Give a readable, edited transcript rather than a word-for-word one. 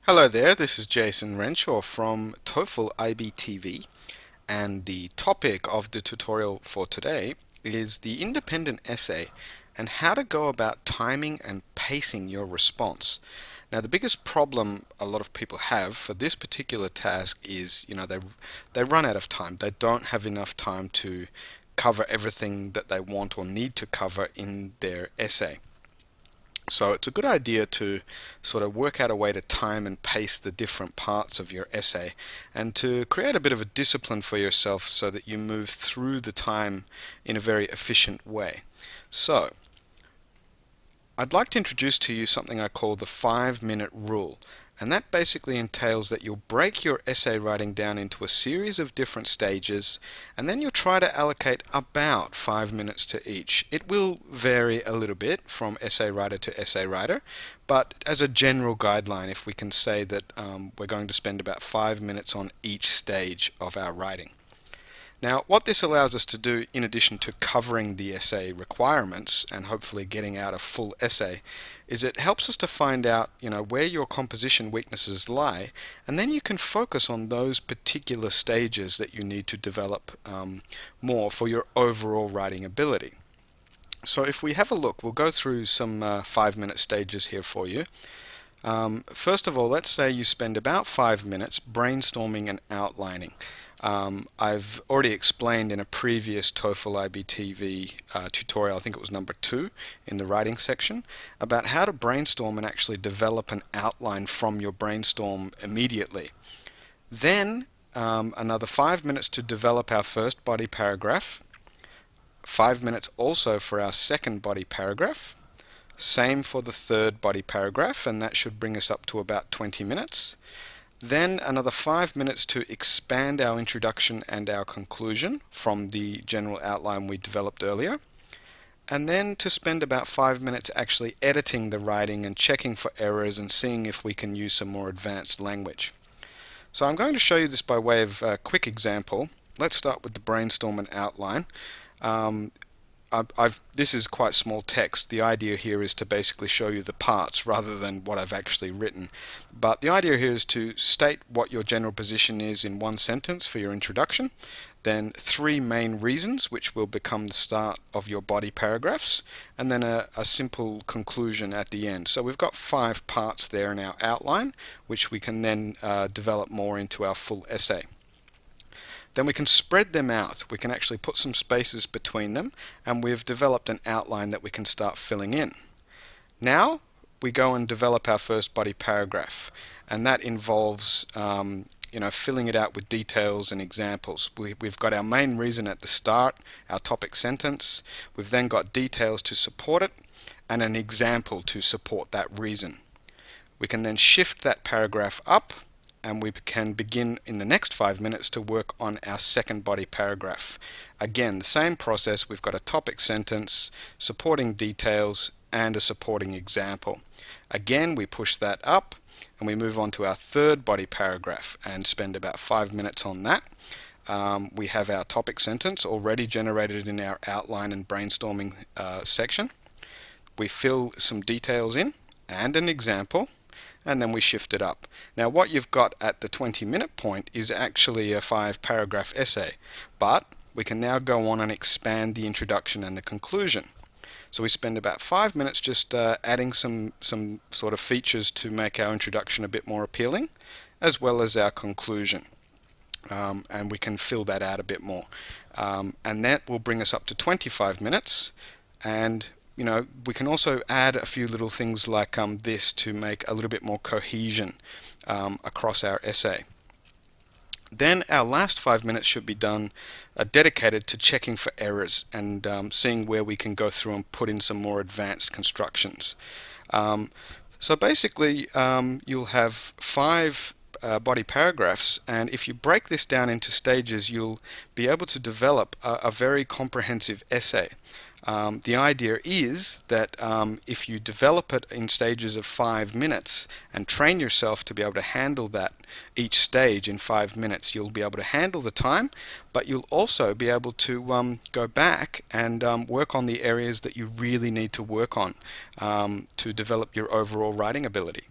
Hello there, this is Jason Renshaw from TOEFL iBTV, and the topic of the tutorial for today is the independent essay and how to go about timing and pacing your response. Now, the biggest problem a lot of people have for this particular task is, they run out of time. They don't have enough time to cover everything that they want or need to cover in their essay. So it's a good idea to sort of work out a way to time and pace the different parts of your essay and to create a bit of a discipline for yourself so that you move through the time in a very efficient way. So, I'd like to introduce to you something I call the 5-minute rule. And that basically entails that you'll break your essay writing down into a series of different stages, and then you'll try to allocate about 5 minutes to each. It will vary a little bit from essay writer to essay writer, but as a general guideline, if we can say that we're going to spend about 5 minutes on each stage of our writing. Now, what this allows us to do, in addition to covering the essay requirements and hopefully getting out a full essay, is it helps us to find out, where your composition weaknesses lie, and then you can focus on those particular stages that you need to develop more for your overall writing ability. So if we have a look, we'll go through some 5-minute stages here for you. First of all, let's say you spend about 5 minutes brainstorming and outlining. I've already explained in a previous TOEFL IBTV tutorial, I think it was number 2 in the writing section, about how to brainstorm and actually develop an outline from your brainstorm immediately. Then another 5 minutes to develop our first body paragraph, 5 minutes also for our second body paragraph, same for the third body paragraph, and that should bring us up to about 20 minutes. Then another 5 minutes to expand our introduction and our conclusion from the general outline we developed earlier. And then to spend about 5 minutes actually editing the writing and checking for errors and seeing if we can use some more advanced language. So I'm going to show you this by way of a quick example. Let's start with the brainstorm and outline. This is quite small text. The idea here is to basically show you the parts rather than what I've actually written. But the idea here is to state what your general position is in one sentence for your introduction, then 3 main reasons which will become the start of your body paragraphs, and then a simple conclusion at the end. So we've got 5 parts there in our outline which we can then develop more into our full essay. Then we can spread them out. We can actually put some spaces between them, and we've developed an outline that we can start filling in. Now we go and develop our first body paragraph, and that involves filling it out with details and examples. We've got our main reason at the start, our topic sentence. We've then got details to support it and an example to support that reason. We can then shift that paragraph up, and we can begin in the next 5 minutes to work on our second body paragraph. Again, the same process. We've got a topic sentence, supporting details, and a supporting example. Again, we push that up and we move on to our third body paragraph and spend about 5 minutes on that. We have our topic sentence already generated in our outline and brainstorming section. We fill some details in and an example, and then we shift it up. Now what you've got at the 20-minute point is actually a 5-paragraph essay, but we can now go on and expand the introduction and the conclusion. So we spend about 5 minutes just adding some sort of features to make our introduction a bit more appealing, as well as our conclusion. And we can fill that out a bit more. And that will bring us up to 25 minutes, and we can also add a few little things like this to make a little bit more cohesion across our essay. Then our last 5 minutes should be dedicated to checking for errors and seeing where we can go through and put in some more advanced constructions. So basically you'll have 5 body paragraphs, and if you break this down into stages, you'll be able to develop a very comprehensive essay. The idea is that if you develop it in stages of 5 minutes and train yourself to be able to handle that each stage in 5 minutes, you'll be able to handle the time, but you'll also be able to go back and work on the areas that you really need to work on to develop your overall writing ability.